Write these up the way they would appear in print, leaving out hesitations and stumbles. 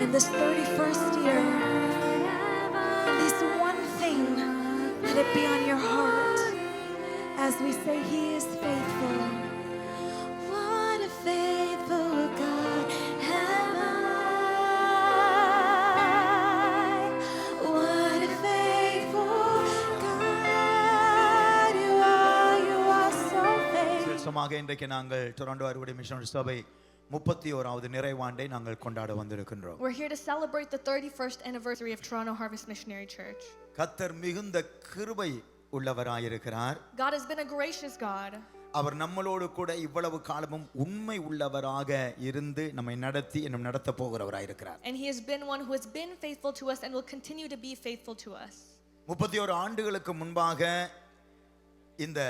in this 31st year, this one thing, let it be on your heart as we say He is faithful. What a faithful God have I. What a faithful God you are so faithful. விசேஷமாக இன்றைக்கு நாங்கள் Toronto அறுவடை missionary சபை 31வது நிறைவாண்டை நாங்கள் கொண்டாட வந்திருக்கின்றோம். We're here to celebrate the 31st anniversary of Toronto Harvest Missionary Church. கர்த்தர் மிகுந்த கிருபை உள்ளவராயிருக்கிறார். God has been a gracious God. அவர் நம்மளோடு கூட இவ்வளவு காலமும் உண்மை உள்ளவராக இருந்து நம்மை நடத்தி இன்னும் நடத்த போகிறவராயிருக்கிறார். And He has been one who has been faithful to us and will continue to be faithful to us. 31 ஆண்டுகளுக்கு முன்பாக இந்த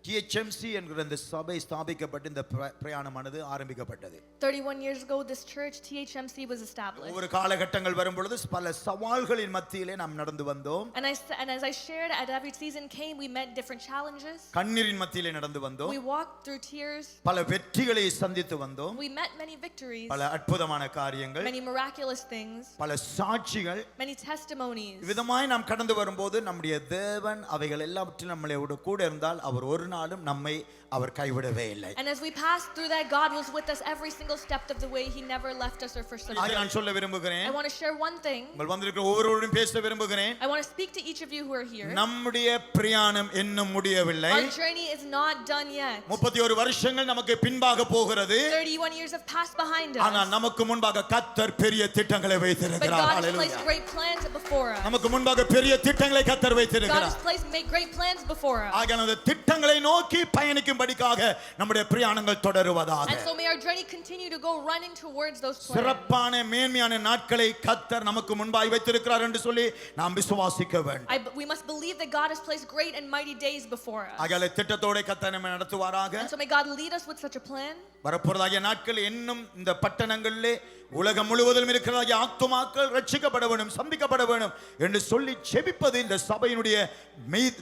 THMC என்கிற இந்த சபை ஸ்தாபிக்கப்பட்டு இந்த பிரயாணமானது ஆரம்பிக்கப்பட்டது. 31 years ago this church THMC was established. ஒரு காலகட்டங்கள் வரும் பொழுது பல சவால்களின் மத்தியிலே நாம் நடந்து வந்தோம். And as I shared, at every season came we met different challenges. கண்ணீரின் மத்தியிலே நடந்து வந்தோம். We walked through tears. பல வெற்றிகளை சந்தித்து வந்தோம். We met many victories. பல அற்புதமான காரியங்கள், Many miraculous things. பல சாட்சிகள், Many testimonies. விதமாய் நாம் கடந்து வரும்போது நம்முடைய தேவன் அவைகள் எல்லாவற்றிலும் நம்மளோடு கூட இருந்தால் அவர் ஒரு நாளும் நம்மை அவர் கைவிடவே இல்லை. And as we passed through that, God was with us every single step of the way. He never left us or forsook us. நான் சொல்ல விரும்புகிறேன். I want to share one thing. உங்கள் வந்திருக்கிற ஒவ்வொருவரோடும் பேச விரும்புகிறேன். I want to speak to each of you who are here. நம்முடைய பிரயாணம் இன்னும் முடியவில்லை. Our journey is not done yet. 31 வருஷங்கள் நமக்கு பின்பாக போகிறது. 31 years have passed behind us. ஆனால் நமக்கு முன்பாக கர்த்தர் பெரிய திட்டங்களை But வைத்திருக்கிறார். God has placed great plans before us. நமக்கு முன்பாக பெரிய திட்டங்களை கர்த்தர் God வைத்திருக்கிறார். has placed made great plans before us. ஆகையால் அந்த திட்டங்களை நோக்கி பயணிக்கும்படிக்காக நம்முடைய பிரயாணங்கள் தொடருவதாக. And so may our journey continue to go running towards those plans. சிறப்பான மேன்மையான நாட்களை கர்த்தர் நமக்கு முன்பாய் வைத்திருக்கிறார் என்று சொல்லி நாம் விசுவாசிக்க வேண்டும். We must believe that God has placed great and mighty days before us. ஆகையால் திட்டத்தோட கர்த்தர் நம்மை நடத்துவாராக. And so may God lead us with such a plan. வரப்போறதாகிய நாட்கள் இன்னும் இந்த பட்டணங்களிலே உலகம் முழுவதிலும் இருக்கிறதாகிய ஆத்துமாக்கள் ரட்சிக்கப்பட வேண்டும், சந்திக்கப்பட வேண்டும் என்று சொல்லி ஜெபிப்பது இந்த சபையினுடைய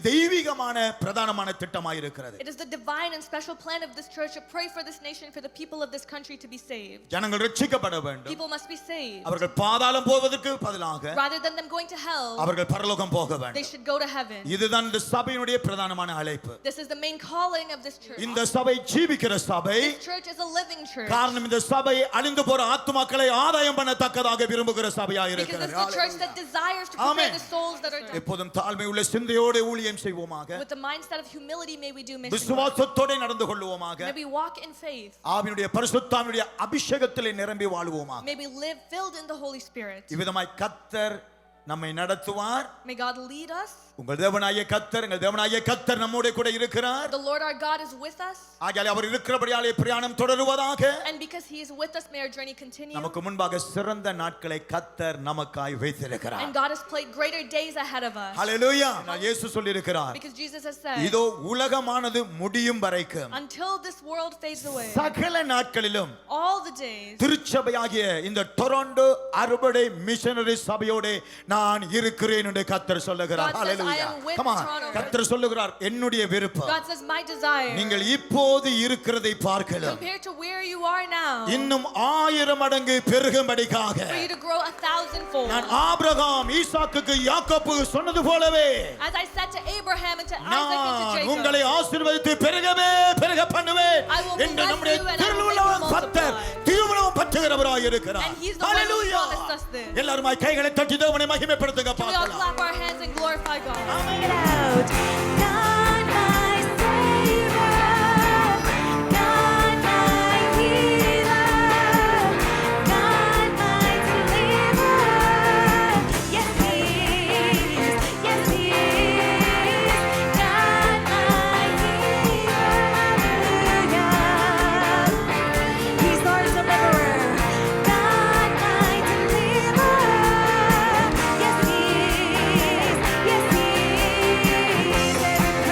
தெய்வீகமான பிரதானமான திட்டமாக இருக்கிறது. It is the divine and special plan of this church to pray for this nation, for the people of this country to be saved. ஜனங்கள் ரட்சிக்கப்பட வேண்டும். People must be saved. அவர்கள் பாதாளம் போவதற்கு பதிலாக Rather than them going to hell, அவர்கள் பரலோகம் போக வேண்டும். they should go to heaven. இதுதான் இந்த சபையினுடைய பிரதானமான அழைப்பு. This is the main calling of this church. இந்த சபை ஜீவிக்கிற சபை. This church is a living church. காரணம் இந்த சபை அழிந்து போற ஆத்துமாக்களை ஆதாயம் பண்ணத்தக்கதாக விரும்புகிற சபையாக Because இருக்கிறது. it's the church that desires to prepare the souls that are dead. எப்போதும் தாழ்மை உள்ள சிந்தையோடு ஊழியம் செய்வோமாக. With the mindset of humility may we do mission. விசுவாசத்தோடு நடந்து கொள்வோமாக. May we walk in faith. ஆவியினுடைய பரிசுத்தாவினுடைய அபிஷேகத்திலே நிரம்பி வாழ்வோமாக. May we live filled in the Holy Spirit. இவ்விதமாய் கர்த்தர் நம்மை நடத்துவார். May God lead us. உங்கள் தேவனாகிய கர்த்தர், எங்கள் தேவனாகிய கர்த்தர் நம்மோடு கூட இருக்கிறார். The Lord our God is with us. ஆகையால் அவர் இருக்கிறபடியாலே பிரயாணம் தொடருவதாக. And because he is with us, may our journey continue. நமக்கு முன்பாக சிறந்த நாட்களை கர்த்தர் நமக்காய் வைத்திருக்கிறார். And God has played greater days ahead of us. ஹalleluya. இயேசு சொல்லி இருக்கிறார். Because Jesus has said, இதோ உலகமானது முடியும் வரைக்கும் until this world fades away, சகல நாட்களிலும் all the days, திருச்சபையாகிய இந்த டொரண்டோ அறுவடை மிஷனரி சபையோடு நான் இருக்கிறேன் என்று கர்த்தர் சொல்லுகிறார். ஹalleluya. Come on. கர்த்தர் சொல்லுகிறார் என்னுடைய விருப்பம். God says my desire, நீங்கள் இப்போது இருக்கிறதை பார்க்கலாம், compared to where you are now, இன்னும் 1000 மடங்கு பெருகும்படிக்காக for you to grow 1,000-fold. நான் ஆபிரகாம் ஈசாக்குக்கு யாக்கோபுக்கு சொன்னது போலவே As I said to Abraham and to Isaac and to நான் Jacob, உங்களை ஆசீர்வதித்து பெருகவே பெருக பண்ணுவேன் என்று நம்முடைய திருவுள்ளவர் கர்த்தர் தீவிரம் பற்றுகிறவராய் இருக்கிறார். And he's the one who promised us this. எல்லாரும் கைகளை தட்டி தேவனை மகிமைப்படுத்துங்க. Can we all clap our hands and glorify God? Sing it out. God my Savior, God my healer, God my deliverer. Yes He is, yes He is. God my healer, hallelujah. He's our deliverer. God my deliverer. Yes He is, yes He is.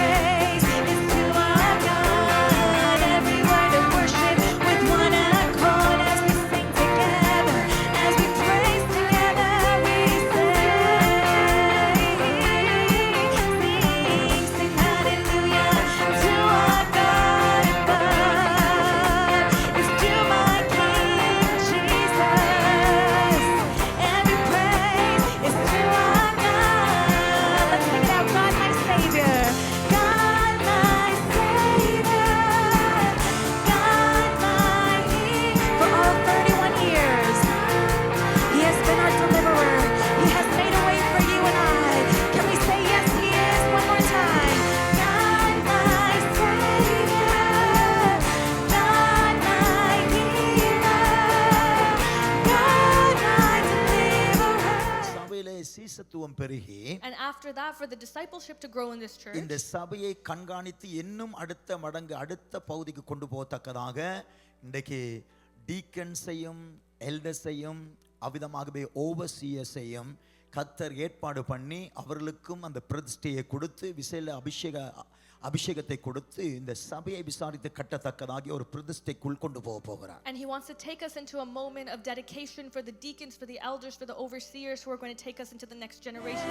சீசத்துவம் பெருகி And after that, for the discipleship to grow in this church, இந்த சபையை கண்காணித்து இன்னும் அடுத்த மடங்கு அடுத்த பகுதிக்கு கொண்டு போகத்தக்கதாக இன்றைக்கு டீக்கன்ஸையும் எல்டர்ஸையும் அவ்விதமாகவே ஓவர்சீயர்ஸையும் கர்த்தர் ஏற்பாடு பண்ணி அவர்களுக்கும் அந்த பிரதிஷ்டையை கொடுத்து விசேல அபிஷேகத்தை கொடுத்து இந்த சபையை விசாரித்து கட்டத்தக்கதாகிய ஒரு பிரதிஷ்டைக்குள் கொண்டு போகிறார். And he wants to take us into a moment of dedication for the deacons, for the elders, for the overseers who are going to take us into the next generation.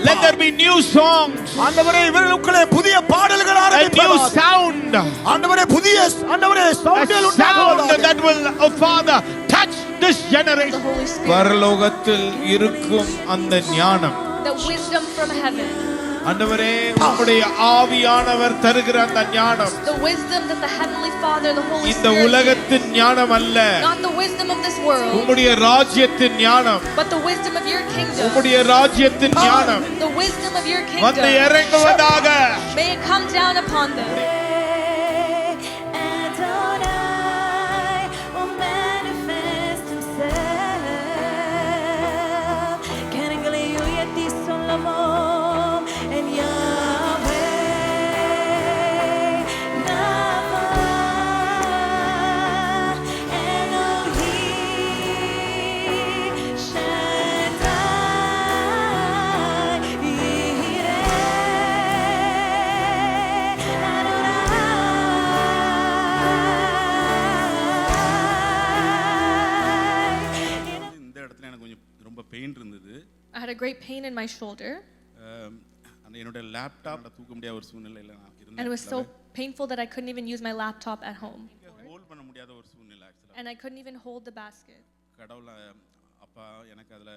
Let there be new songs, ஆண்டவரே இவர்களுக்குள்ளே புதிய பாடல்கள் a new ஆரம்பிப்பதாக sound, ஆண்டவரே புதிய ஆண்டவரே a சவுண்டுகள் sound உண்டாகுவதாக that will, oh Father, touch this the generation. Holy Spirit, பரலோகத்தில் இருக்கும் அந்த ஞானம், the wisdom from heaven, ஆண்டவரே உம்முடைய ஆவியானவர் தருகிற அந்த ஞானம் the wisdom that the Heavenly Father, the Holy இந்த Spirit, உலகத்தின் ஞானம் அல்ல, not the wisdom of this world, உம்முடைய ராஜ்யத்தின் ஞானம், but the wisdom of your kingdom, உம்முடைய ராஜ்யத்தின் ஞானம் the wisdom of your வந்து kingdom, இறங்குவதாக. may it come down upon them. I had a great pain in my shoulder. என்னோட laptop தூக்க முடியாத ஒரு சூழ்நிலையில நான் இருந்தேன். And it was so painful that I couldn't even use my laptop at home. Hold பண்ண முடியாத ஒரு சூழ்நிலை ஆக்சுவலா. And I couldn't even hold the basket. கடவுள் அப்பா எனக்கு அதுல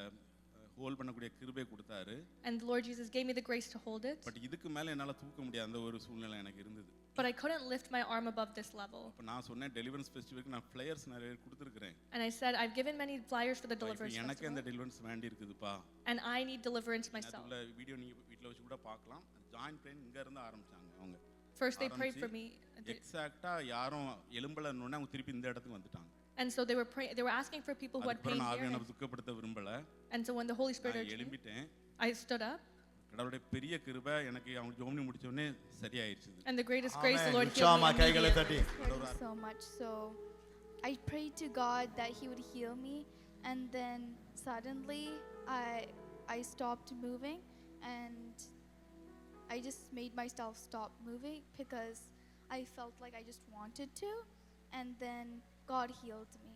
ஹோல்ட் பண்ணக்கூடிய கிருபை கொடுத்தாரு. And the Lord Jesus gave me the grace to hold it. But இதுக்கு மேல என்னால தூக்க முடியாத அந்த ஒரு சூழ்நிலை எனக்கு இருந்தது. But I couldn't lift my arm above this level. அப்ப நான் சொன்னேன் டெலிவரன்ஸ் ஃபெஸ்டிவலுக்கு நான் ஃளையர்ஸ் நிறைய கொடுத்திருக்கேன். And I said I've given many flyers for the deliverance festival. எனக்கு அந்த டெலிவரன்ஸ் வேண்டி இருக்குதுப்பா. And I need deliverance myself. அதுல வீடியோ நீங்க வீட்ல வச்சு கூட பார்க்கலாம். ஜாயின் ப்ரேயர் இங்க இருந்து ஆரம்பிச்சாங்க அவங்க. First they prayed for me. எக்ஸாக்ட்டா யாரும் எலும்பலன்னோனே அவங்க திருப்பி இந்த இடத்துக்கு வந்துட்டாங்க. And so they were asking for people who had pain here. And so when the Holy Spirit urged me, I stood up. And the greatest grace the Lord gave me. Thank you so much. So I prayed to God that He would heal me, and then suddenly I stopped moving, and I just made myself stop moving because I felt like I just wanted to, and then God healed me.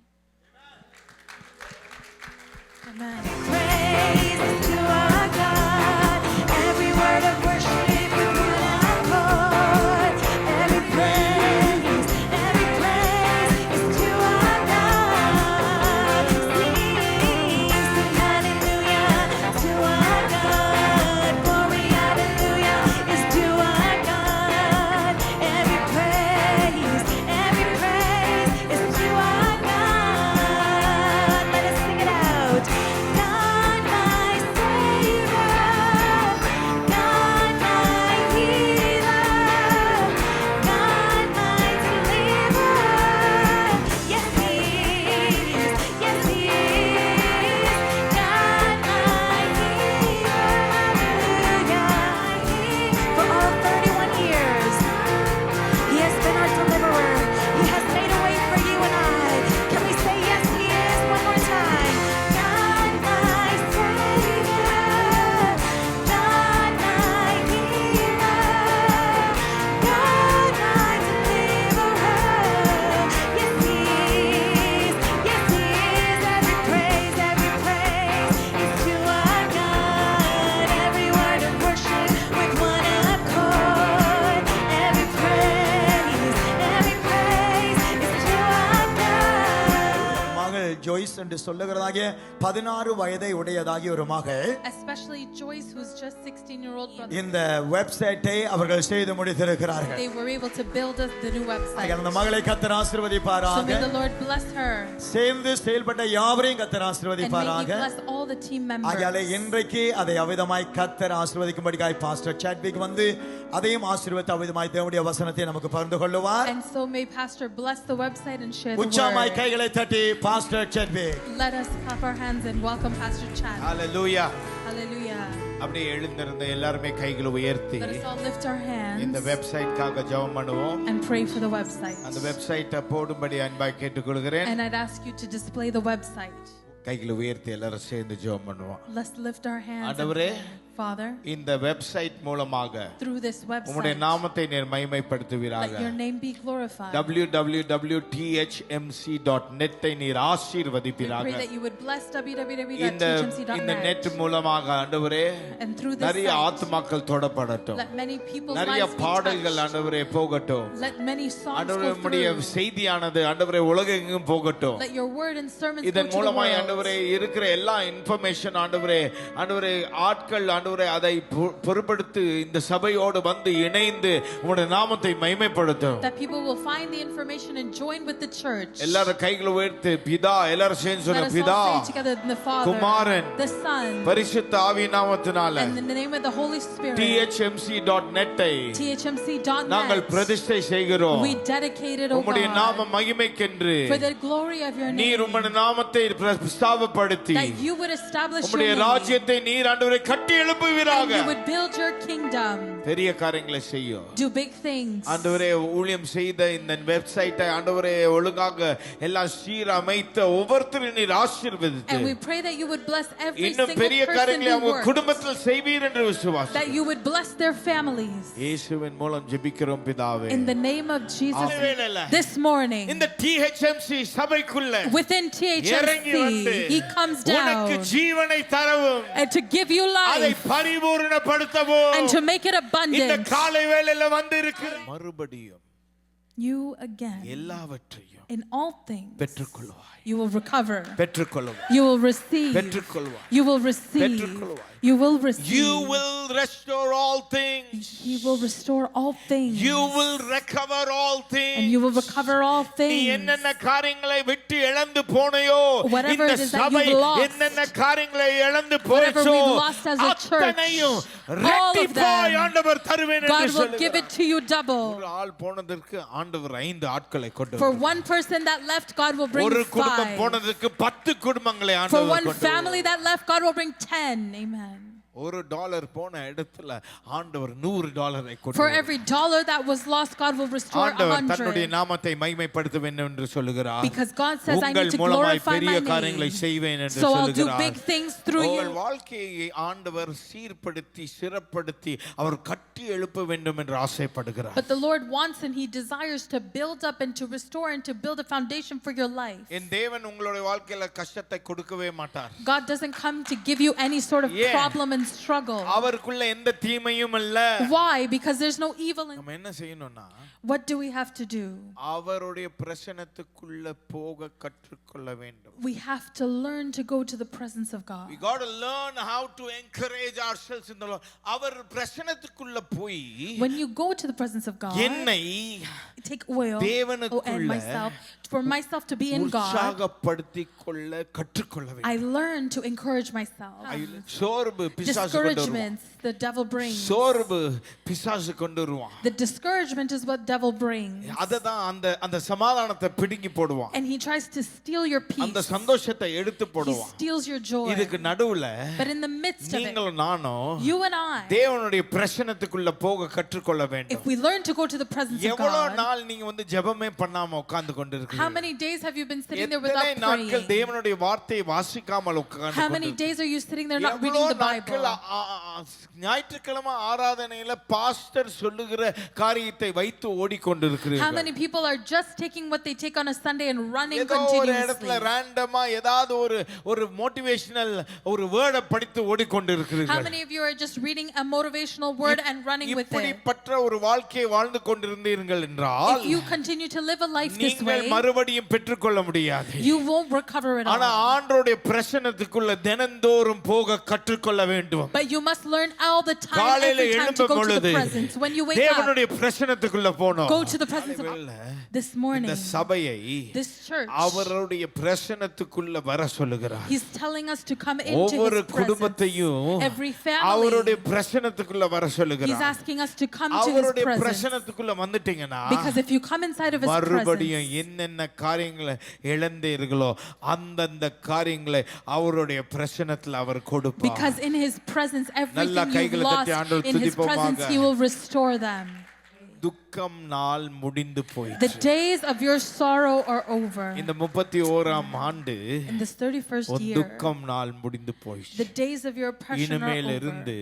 Amen. Praise to our God. Every word of worship with one accord. Every praise is to our God. Sing hallelujah to our God. Glory, hallelujah is to our God. Every praise is to our God. Let us sing it out. God, my Savior, God, my healer, God, my deliverer. Yes, He is. Yes, He is. God, my healer. Hallelujah. For all 31 years, He has been our deliverer. He has made a way for you and I. Can we say yes, He is one more time? God, my Savior, God, my healer, God, my deliverer. Yes, He is. Yes, He is. Every praise is to our God. Every word of worship with one accord. Every praise is to our God. மகள் ஜோய்ஸ் என்று சொல்லுகிறதாகிய 16 வயதை உடையதாகிய ஒரு மகள் Especially Joyce, who's just 16-year-old brother. இந்த வெப்சைட்டை அவர்கள் செய்து முடித்திருக்கிறார்கள். They were able to build us the new website. அந்த மகளை கர்த்தர் So ஆசீர்வதிப்பாராக. may the Lord bless her சேர்ந்து செயல்பட்ட யாவரையும் கர்த்தர் and may He ஆசீர்வதிப்பாராக. bless all the team ஆகையால members. இன்றைக்கு அதை அவிதமாய் கர்த்தர் ஆசீர்வதிக்கும்படியாய் பாஸ்டர் சாட்விக் வந்து அதையும் ஆசீர்வதித்து அவிதமாய் தேவனுடைய வசனத்தை நமக்கு பகிர்ந்து கொள்ளுவார். And so may Pastor bless the website and share the உச்சமாய் word. கைகளை தட்டி pastor Chadwick. Let us clap our hands and welcome Pastor Chad. Hallelujah. Hallelujah. அப்படியே எழுந்திருந்த எல்லாரும் கைகளை உயர்த்தி Let us all lift our இந்த hands வெப்சைட்காக ஜெபம் பண்ணுவோம். and pray for the website. அந்த வெப்சைட்டை போடும்படி அன்பாய் கேட்டுக்கொள்கிறேன். And I'd ask you to display the website. கைகளை உயர்த்தி எல்லாரும் சேர்ந்து ஜெபம் பண்ணுவோம். Let's lift our hands. and ஆண்டவரே, pray. Father, இந்த வெப்சைட் மூலமாக through this உம்முடைய website, நாமத்தை நீர் மகிமைப்படுத்துவீராக. let your name be glorified. www.thmc.net ஐ நீர் We ஆசீர்வதிப்பீராக. pray that you would bless இந்த நெட் www.thmc.net. மூலமாக ஆண்டவரே And through this நிறைய site, ஆத்துமாக்கள் தொடப்படட்டும். let many people's நிறைய lives be பாடல்கள் touched. ஆண்டவரே போகட்டும். Let many songs ஆண்டவரே go உம்முடைய through. செய்தியானது ஆண்டவரே உலகெங்கும் போகட்டும். Let your word and sermons go இதன் to the மூலமாய் world. ஆண்டவரே இருக்கிற எல்லா இன்ஃபர்மேஷன் ஆண்டவரே ஆட்கள் ஆண்டவரே அதை பொறுப்படுத்தி இந்த சபையோடு வந்து இணைந்து உம்முடைய நாமத்தை மகிமைப்படுத்தும். That people will find the information and join with the church. எல்லாரும் கைகளை உயர்த்தி பிதா எல்லாரும் சேர்ந்து Let சொல்லுங்க. us பிதா, all say together in the Father, Kumaran, the Son, பரிசுத்த ஆவி நாமத்தினால and in the name of the Holy Spirit. thmc.net ஐ நாங்கள் THMC.net. பிரதிஷ்டை செய்கிறோம். We dedicate it, O உம்முடைய நாம God, மகிமைக்கென்று for the glory of your நீர் name. உம்முடைய நாமத்தை பிரஸ்தாபப்படுத்தி That you would establish your உம்முடைய name. ராஜ்யத்தை நீர் ஆண்டவரே கட்டி And எழுப்புவீராக. you would build your kingdom. பெரிய காரியங்களை செய்யும். Do big things. ஆண்டவரே ஊழியம் செய்த இந்த வெப்சைட்டை ஆண்டவரே ஒழுங்காக எல்லாம் சீரமைத்த ஒவ்வொருத்தரையும் நீர் ஆசீர்வதித்து And we pray that you would bless every இன்னும் single பெரிய person காரியங்களை who அவங்க works. குடும்பத்தில் செய்வீர் என்று விசுவாசி. That you would bless their families. இயேசுவின் மூலம் ஜெபிக்கிறோம் பிதாவே. In the name of Jesus. Amen. This morning, இந்த THMC சபைக்குள்ள within இறங்கி வந்து THMC, He comes உனக்கு down ஜீவனை தரவும் and to give you அதை life பரிபூரணப்படுத்தவும் and to make it இந்த abundant. காலை வேளையில வந்து இருக்கிற மறுபடியும் You again, எல்லாவற்றையும் in all things, பெற்றுக்கொள்வாய். you will recover. பெற்றுக்கொள்வாய். You will receive. பெற்றுக்கொள்வாய். You will receive. பெற்றுக்கொள்வாய். You will receive. You will restore all things. He will restore all things. You will recover all things. And you will recover all நீ things. என்னென்ன காரியங்களை விட்டு இழந்து போனையோ Whatever இந்த it is that சபை you've lost, என்னென்ன காரியங்களை இழந்து whatever போச்சோ we've lost as a church, அத்தனையும் all of ரெட்டிப்பாய் them, ஆண்டவர் தருவேன் God என்று will give சொல்லுகிறார். it to you double. ஒரு ஆள் போனதற்கு ஆண்டவர் 5 ஆட்களை கொண்டு For வந்தார். one person that left, God will bring ஒரு குடும்பம் 5. போனதற்கு 10 குடும்பங்களை For ஆண்டவர் one கொண்டு family வந்தார். that left, God will bring 10. Amen. $1 போன இடத்துல ஆண்டவர் $100 கொண்டு For வருவார். every dollar that was lost, God will restore ஆண்டவர் தன்னுடைய 100. நாமத்தை மகிமைப்படுத்த வேண்டும் என்று சொல்லுகிறார். Because God says, I உங்கள் need to மூலமாய் glorify பெரிய my காரியங்களை name. செய்வேன் என்று So I'll do சொல்லுகிறார். big things through உங்கள் you. வாழ்க்கையை ஆண்டவர் சீர்படுத்தி சிறப்படுத்தி அவர் கட்டி எழுப்ப வேண்டும் என்று ஆசைப்படுகிறார். But the Lord wants and He desires to build up and to restore and to build a foundation for your life. என் தேவன் உங்களுடைய வாழ்க்கையில கஷ்டத்தை கொடுக்கவே மாட்டார். God doesn't come to give you any sort of Yeah. problem and struggle. அவருக்குள்ள எந்த தீமையும் இல்ல. Why? Because there's no evil in. நம்ம என்ன செய்யணும்னா What do we have to do? அவருடைய பிரசன்னத்துக்குள்ள போக கற்றுக்கொள்ள வேண்டும். We have to learn to go to the presence of God. We got to learn how to encourage ourselves in the Lord. அவர் பிரசன்னத்துக்குள்ள போய் When you go to the presence of God, என்னை take oil and தேவனுக்குள்ள myself, for myself to be in God, உற்சாகப்படுத்திக் கொள்ள கற்றுக்கொள்ள வேண்டும். I learn to encourage myself. சோர்வு பிசாசு கொண்டு வருவான். Discouragements the devil brings. சோர்வு பிசாசு கொண்டு வருவான். The discouragement is what devil brings. அததான் அந்த சமாதானத்தை பிடுங்கி போடுவான். And he tries to steal your peace. அந்த சந்தோஷத்தை எடுத்து He போடுவான். steals your joy. இதுக்கு நடுவுல But in the midst of it, நீங்களும் நானும் you and I, தேவனுடைய பிரசன்னத்துக்குள்ள போக கற்றுக்கொள்ள வேண்டும். if we learn to go to the presence of எவ்வளவு God, நாள் நீங்க ஜெபமே பண்ணாம உட்கார்ந்து how கொண்டிருக்கீங்க? many days have you been sitting there எத்தனை without நாட்கள் praying? தேவனுடைய வார்த்தையை வாசிக்காமல் உட்கார்ந்து How many days are you sitting there not reading the Bible? ஞாயிற்றுக்கிழமை ஆராதனையில பாஸ்டர் சொல்லுகிற காரியத்தை வைத்து How ஓடிக்கொண்டிருக்கிறீர்கள். many people are just taking what they take on a Sunday and running ஏதோ ஒரு இடத்துல continuously? ரேண்டமா ஏதாவது ஒரு மோட்டிவேஷனல் ஒரு வேர்டை படித்து How ஓடிக்கொண்டிருக்கிறீர்கள். many of you are just reading a motivational word and running with it? இப்படிப்பட்ட ஒரு வாழ்க்கையை வாழ்ந்து கொண்டிருந்தீர்கள் என்றால் If you continue to live a life this நீங்கள் way, மறுபடியும் பெற்றுக்கொள்ள முடியாது. you won't recover it ஆனா all. ஆண்டவருடைய பிரசன்னத்துக்குள்ள தினந்தோறும் போக கற்றுக்கொள்ள வேண்டும். But you must learn all the time, காலையில every time to எழும்பும் go to the பொழுது presence. When you wake up, தேவனுடைய பிரசன்னத்துக்குள்ள போணும். go to the presence of God. This morning, இந்த சபையை this church, அவருடைய பிரசன்னத்துக்குள்ள வர சொல்லுகிறார். He's telling us to come into ஒவ்வொரு His presence. குடும்பத்தையும் Every family, அவருடைய பிரசன்னத்துக்குள்ள வர He's சொல்லுகிறார். asking us to come to His அவருடைய presence. பிரசன்னத்துக்குள்ள வந்துட்டீங்கன்னா Because if you come inside of His மறுபடியும் presence, என்னென்ன காரியங்களை இழந்தீர்களோ அந்தந்த காரியங்களை அவருடைய பிரசன்னத்துல அவர் கொடுப்பார். because in His presence, நல்லா everything you've கைகளை lost, தட்டி ஆண்டவர் in His துதிப்போமாக. presence, He will restore them. துக்கம் நாள் முடிந்து The போயிற்று. days of your sorrow are over. இந்த 31ஆம் ஆண்டு In this 31st ஒரு year, துக்கம் நாள் முடிந்து the போயிற்று. days of your oppression are இனிமேல் over. இருந்து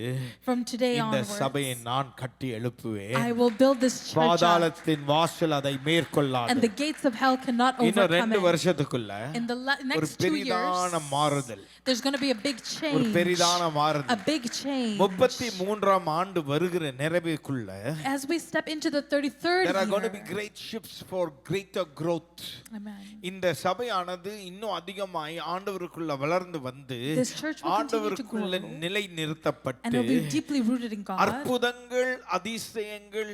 From today இந்த onwards, சபையை நான் கட்டி எழுப்புவேன். I will build this church up, பாதாளத்தின் வாசல் அதை and மேற்கொள்ளாது. the gates of hell cannot இன்னும் overcome 2 it. வருஷத்துக்குள்ள In the ஒரு next 2 பெரிதான years, மாறுதல், there's going to be a big ஒரு change. பெரிதான A மாறுதல். big change. 33ஆம் ஆண்டு வருகிற நிறைவுக்குள்ள As we step into the 33rd there are going to year, be great shifts for greater growth. Amen. இந்த சபையானது இன்னும் அதிகமாய் ஆண்டவருக்குள்ள வளர்ந்து வந்து This church will continue to grow, ஆண்டவருக்குள்ள நிலை and நிறுத்தப்பட்டு it will be deeply rooted in God. அற்புதங்கள் அதிசயங்கள்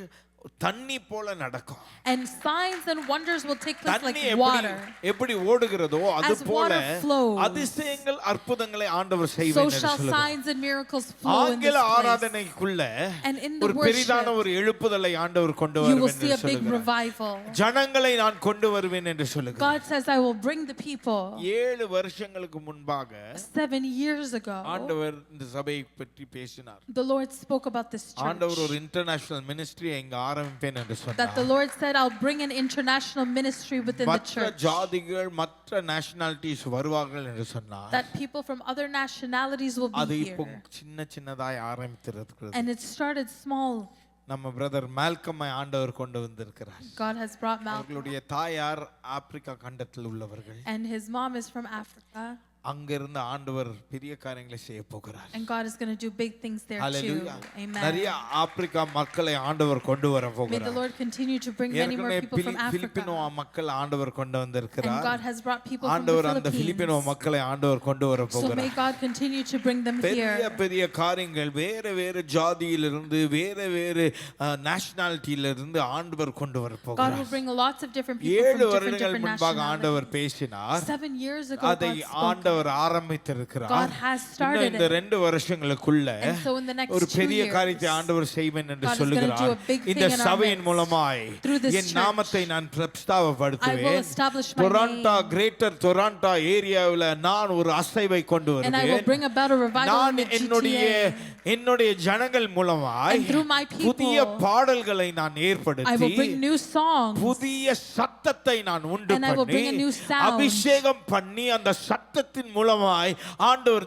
தண்ணி போல நடக்கும். And signs and wonders will take place like தண்ணி water. எப்படி ஓடுகிறதோ அது As போல water flows, அதிசயங்கள் அற்புதங்களை ஆண்டவர் so செய்வார் என்று shall சொல்லுகிறார். signs and miracles flow in this ஆங்கில place. ஆராதனைக்குள்ள And in the ஒரு பெரிதான worship, ஒரு எழுப்புதலை ஆண்டவர் கொண்டு you will வருவேன் see என்று a big சொல்லுகிறார். revival. ஜனங்களை நான் கொண்டு வருவேன் என்று சொல்லுகிறார். God says, I will bring the people. 7 வருஷங்களுக்கு முன்பாக 7 years ago, ஆண்டவர் இந்த சபையை பற்றி பேசினார். the Lord spoke about this ஆண்டவர் church. ஒரு இன்டர்நேஷனல் மினிஸ்ட்ரி இங்க ஆரம்பிப்பேன் என்று சொன்னார். That the Lord said, I'll bring an international ministry within the மற்ற church. ஜாதிகள் மற்ற நேஷனாலிட்டிஸ் வருவார்கள் என்று சொன்னார். That people from other nationalities will அது be இப்போ here. சின்னதாய் ஆரம்பித்திருக்கிறது. And it started small. நம்ம பிரதர் மால்கம்மை ஆண்டவர் கொண்டு வந்திருக்கிறார். God has brought Malcolm. அவர்களுடைய தாயார் ஆப்பிரிக்கா கண்டத்தில் உள்ளவர்கள். And his mom is from Africa. அங்கிருந்து ஆண்டவர் பெரிய காரியங்களை செய்ய போகிறார். And God is going to do big things there too. Hallelujah. Amen. நிறைய ஆப்பிரிக்கா மக்களை ஆண்டவர் கொண்டு வர May the போகிறார். Lord continue to bring many more people from Filipino Africa. மக்கள் ஆண்டவர் கொண்டு And வந்திருக்கிறார். God has brought people from the ஆண்டவர் அந்த பிலிப்பினோ Philippines. மக்களை ஆண்டவர் கொண்டு வர So may போகிறார். God continue to bring them பெரிய here. பெரிய காரியங்கள் வேறு ஜாதியிலிருந்து வேறு நேஷனாலிட்டியிலிருந்து ஆண்டவர் கொண்டு வர God will போகிறார். bring lots of different people from 7 வருடங்கள் different முன்பாக nationalities. ஆண்டவர் பேசினார். 7 years ago, அதை God spoke ஆண்டவர் ஆண்டவர் ஆரம்பித்திருக்கிறார். God has started இன்னும் இந்த it. 2 வருஷங்களுக்குள்ள And so in the next ஒரு 2 பெரிய years, காரியத்தை ஆண்டவர் செய்வேன் என்று God is gonna do சொல்லுகிறார். a big thing இந்த in our சபையின் midst. மூலமாய் Through this என் church, நாமத்தை நான் I will பிரஸ்தாபப்படுத்துவேன். establish my Toronto name. Greater Toronto ஏரியாவில் நான் ஒரு அசைவை கொண்டு And I will வருவேன். bring about a revival in நான் the என்னுடைய GTA. ஜனங்கள் மூலமாய் And through my people, புதிய பாடல்களை நான் I will ஏற்படுத்தி bring new songs. புதிய சத்தத்தை நான் உண்டு And I will bring a பண்ணி new sound. அபிஷேகம் பண்ணி அந்த சத்தத்தின் மூலமாய் ஆண்டவர்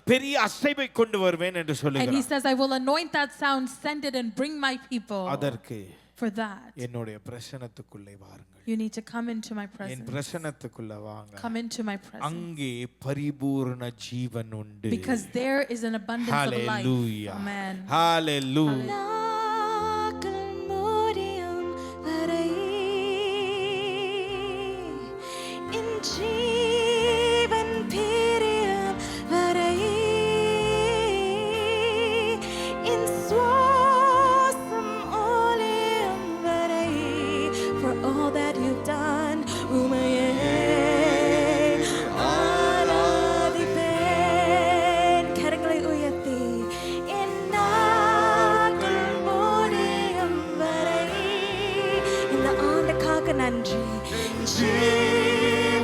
பெரிய அசைவை கொண்டு வருவேன் என்று And he சொல்லுகிறார். says, I will anoint that sound, send it and bring my people. அதற்கு For that, என்னுடைய பிரசன்னத்துக்குள்ளே வாருங்கள். you need to come into my N presence. பிரசன்னத்துக்குள்ள வாங்க. Come into my presence. அங்கே பரிபூர்ண ஜீவன் உண்டு. Because there is an abundance of life. Hallelujah. Amen. Hallelujah. நாக்கள் மூடியும் வரை என் ஜீவன் பிரியும் வரை என் சுவாசம் ஒளியும் வரை for all that you've done உம்மையே ஆராதிப்பேன். கரங்களை உயர்த்தி என் நாட்கள் முடியும் வரை இந்த ஆண்டுக்காக நன்றி. ஜீவன்